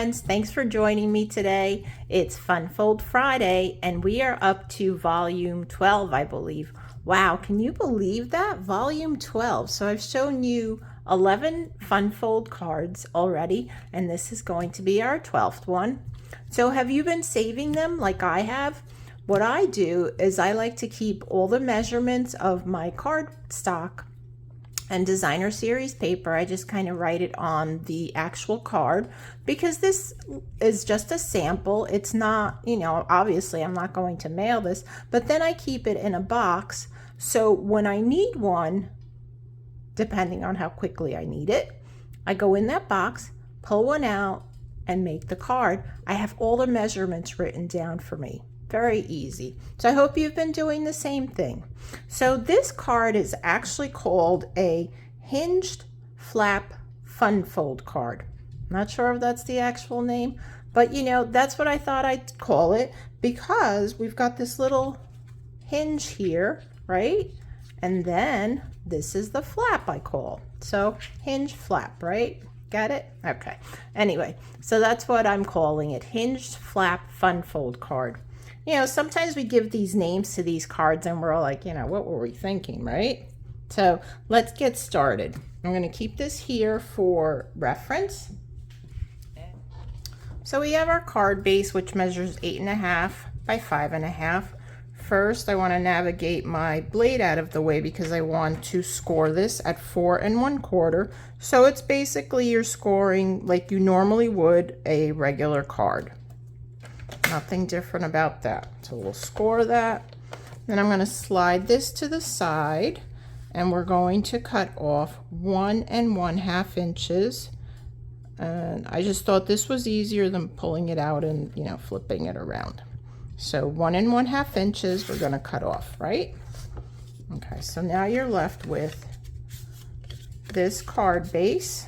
friends, thanks for joining me today. It's Fun Fold Friday and we are up to volume 12, I believe. Wow, can you believe that? Volume 12. So I've shown you 11 Fun Fold cards already, and this is going to be our 12th one. So have you been saving them like I have? What I do is I like to keep all the measurements of my card stock and designer series paper. I just kind of write it on the actual card because this is just a sample. It's not, obviously I'm not going to mail this, but then I keep it in a box. So when I need one, depending on how quickly I need it, I go in that box, pull one out, and make the card. I have all the measurements written down for me. Very easy. So I hope you've been doing the same thing. So this card is actually called a Hinged Flap Fun Fold card. Not sure if that's the actual name, but that's what I thought I'd call it because we've got this little hinge here, right? And then this is the flap I call. So hinge flap, right? Got it? Okay. Anyway, so that's what I'm calling it. Hinged Flap Fun Fold card. Sometimes we give these names to these cards and we're all like, what were we thinking, right? So let's get started. I'm going to keep this here for reference. So we have our card base, which measures 8.5 by 5.5. First, I want to navigate my blade out of the way because I want to score this at 4 1/4. So it's basically you're scoring like you normally would a regular card. Nothing different about that. So we'll score that. Then I'm going to slide this to the side and we're going to cut off 1 1/2 inches. And I just thought this was easier than pulling it out and, flipping it around. So 1 1/2 inches we're going to cut off, right? Okay, so now you're left with this card base,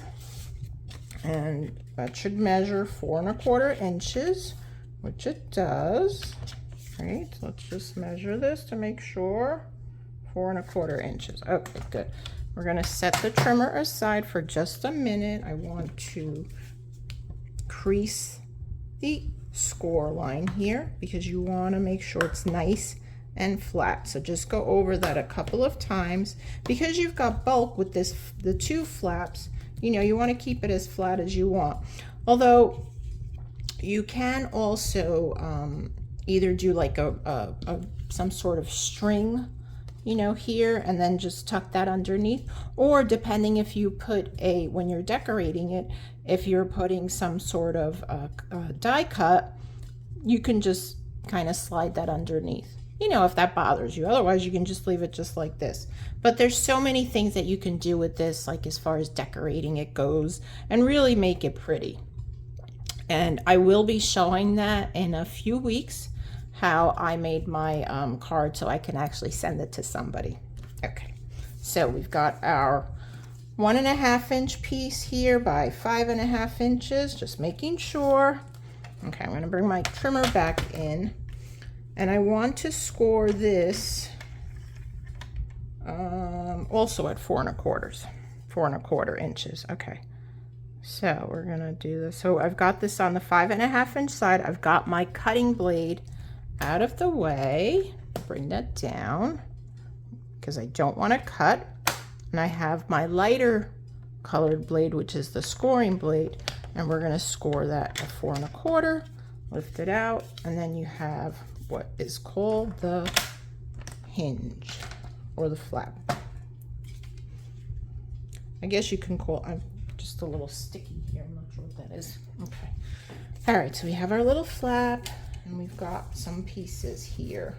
and that should measure 4 1/4 inches, which it does. Right, so let's just measure this to make sure. 4 1/4 inches. Okay, good. We're going to set the trimmer aside for just a minute. I want to crease the score line here because you want to make sure it's nice and flat. So just go over that a couple of times because you've got bulk with this, the two flaps. You want to keep it as flat as you want. Although you can also either do like some sort of string, here, and then just tuck that underneath, or depending if you put when you're decorating it, if you're putting some sort of die cut, you can just kind of slide that underneath, if that bothers you. Otherwise you can just leave it just like this. But there's so many things that you can do with this, like as far as decorating it goes, and really make it pretty. And I will be showing that in a few weeks, how I made my card so I can actually send it to somebody. Okay, so we've got our 1 1/2 inch piece here by 5 1/2 inches, just making sure. Okay, I'm going to bring my trimmer back in, and I want to score this also at 4 1/4 inches. Okay, so we're going to do this. So I've got this on the 5 1/2 inch side. I've got my cutting blade out of the way. Bring that down because I don't want to cut. And I have my lighter colored blade, which is the scoring blade, and we're going to score that at 4 1/4. Lift it out, and then you have what is called the hinge or the flap. I guess you can call. I'm just a little sticky here. I'm not sure what that is. Okay. All right. So we have our little flap. And we've got some pieces here.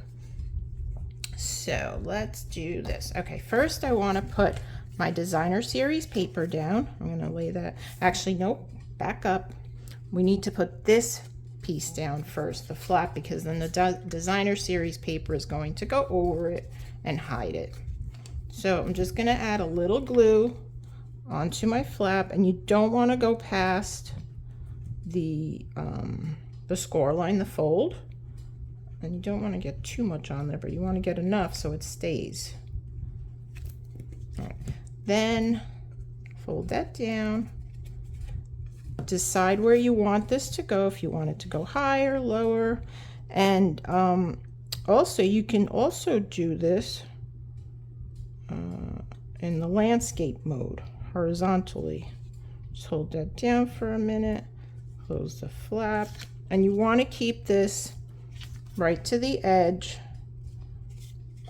So let's do this. Okay, first I want to put my designer series paper down. I'm going to lay that. Actually, nope, back up. We need to put this piece down first, the flap, because then the designer series paper is going to go over it and hide it. So I'm just going to add a little glue onto my flap, and you don't want to go past the score line, the fold, and you don't want to get too much on there, but you want to get enough so it stays. All right. Then fold that down, decide where you want this to go, if you want it to go higher, lower, and also you can also do this in the landscape mode, horizontally. Just hold that down for a minute, close the flap, and you want to keep this right to the edge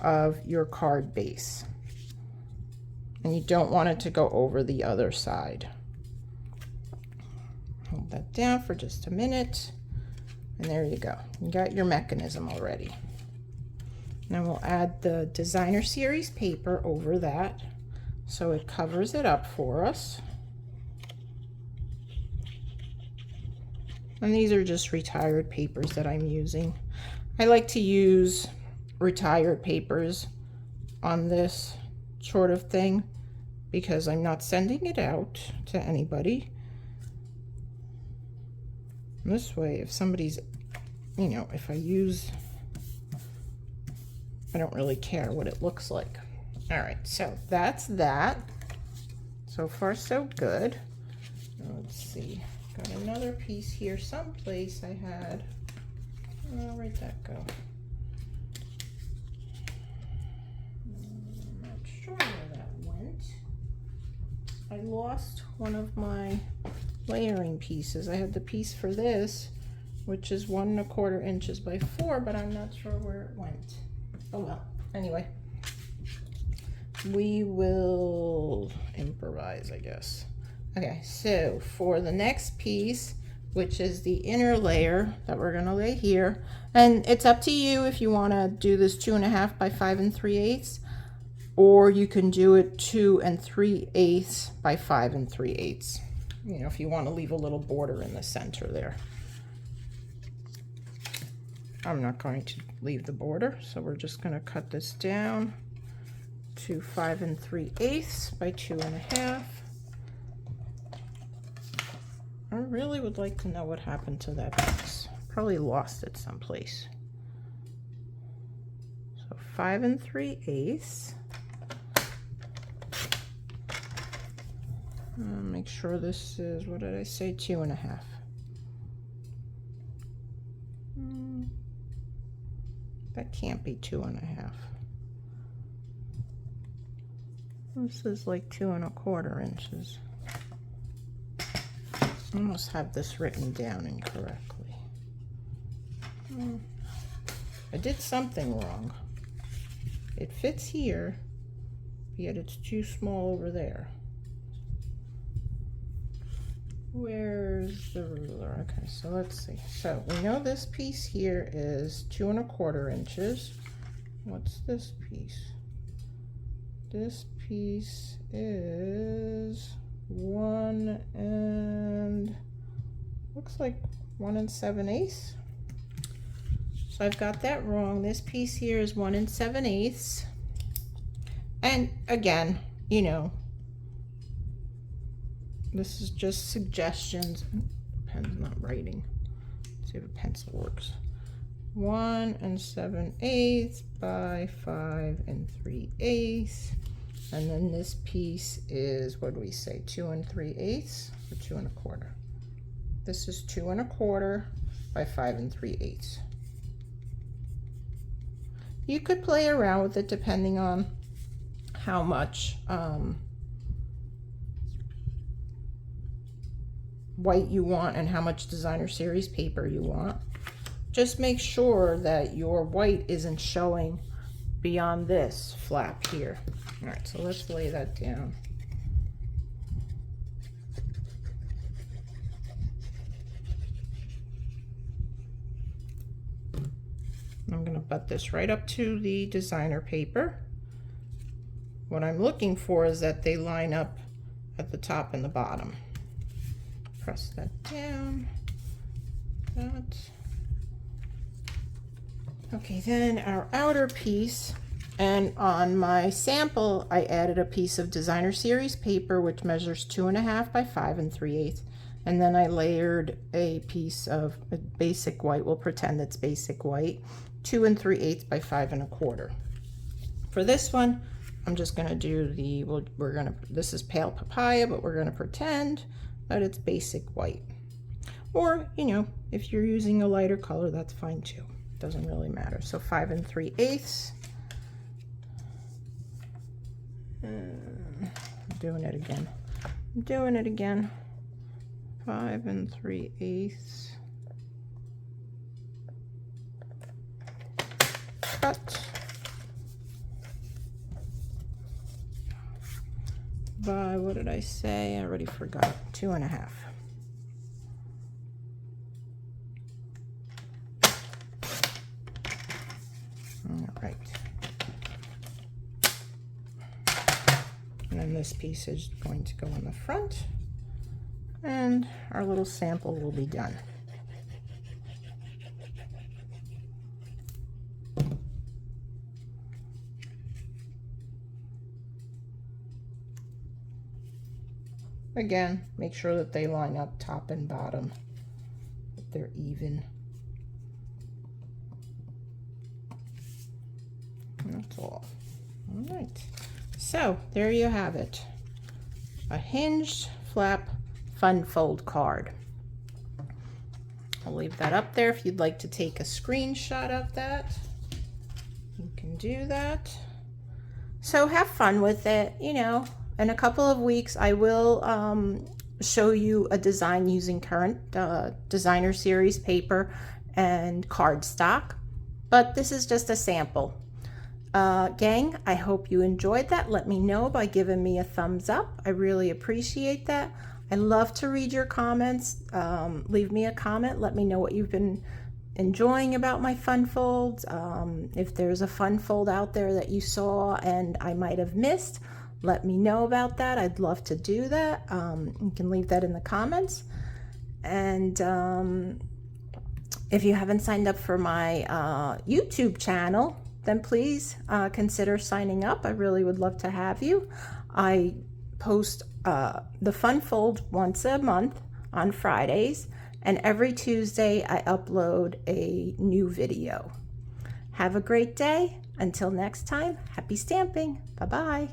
of your card base. And you don't want it to go over the other side. Hold that down for just a minute, and there you go. You got your mechanism already. Now we'll add the designer series paper over that so it covers it up for us. And these are just retired papers that I'm using. I like to use retired papers on this sort of thing because I'm not sending it out to anybody. And this way, if somebody's, you know, if I use, I don't really care what it looks like. All right, so that's that. So far, so good. Let's see. Got another piece here someplace I had. Oh, where'd that go? I'm not sure where that went. I lost one of my layering pieces. I had the piece for this, which is 1 1/4 inches by 4, but I'm not sure where it went. Oh well, anyway. We will improvise, I guess. Okay, so for the next piece, which is the inner layer that we're gonna lay here, and it's up to you if you wanna do this 2 1/2 by 5 3/8, or you can do it 2 3/8 by 5 3/8. You know, if you wanna leave a little border in the center there. I'm not going to leave the border, so we're just gonna cut this down to 5 3/8 by 2 1/2. I really would like to know what happened to that piece. Probably lost it someplace. So 5 3/8. Make sure this is, what did I say, 2 1/2. That can't be 2 1/2. This is like 2 1/4 inches. I must have this written down incorrectly. I did something wrong. It fits here, yet it's too small over there. Where's the ruler? Okay, so let's see. So we know this piece here is 2 1/4 inches. What's this piece? This piece is 1 and looks like 1 7/8. So I've got that wrong. This piece here is 1 7/8. And again, you know, this is just suggestions. Pen's not writing. Let's see if a pencil works. 1 7/8 by 5 3/8. And then this piece is, what do we say, 2 3/8 or 2 1/4? This is 2 1/4 by 5 3/8. You could play around with it depending on how much white you want and how much designer series paper you want. Just make sure that your white isn't showing beyond this flap here. All right, so let's lay that down. I'm going to butt this right up to the designer paper. What I'm looking for is that they line up at the top and the bottom. Press that down. That. Okay, then our outer piece, and on my sample I added a piece of designer series paper which measures 2 1/2 by 5 3/8, and then I layered a piece of a basic white. We'll pretend it's basic white, 2 3/8 by 5 1/4. For this one, I'm just going to do the, this is pale papaya, but we're going to pretend but it's basic white. Or, you know, if you're using a lighter color, that's fine too. Doesn't really matter. So 5 3/8. I'm doing it again. I'm doing it again. 5 3/8. Cut. By, what did I say? I already forgot. 2 1/2. All right. And then this piece is going to go in the front, and our little sample will be done. Again, make sure that they line up top and bottom, that they're even. That's all. All right. So there you have it. A hinged flap fun fold card. I'll leave that up there if you'd like to take a screenshot of that. You can do that. So have fun with it, you know. In a couple of weeks, I will show you a design using current designer series paper and cardstock, but this is just a sample. Gang, I hope you enjoyed that. Let me know by giving me a thumbs up. I really appreciate that. I love to read your comments. Leave me a comment. Let me know what you've been enjoying about my fun folds. If there's a fun fold out there that you saw and I might have missed, let me know about that. I'd love to do that. You can leave that in the comments. And if you haven't signed up for my YouTube channel, then please consider signing up. I really would love to have you. I post the fun fold once a month on Fridays, and every Tuesday I upload a new video. Have a great day. Until next time, happy stamping. Bye-bye.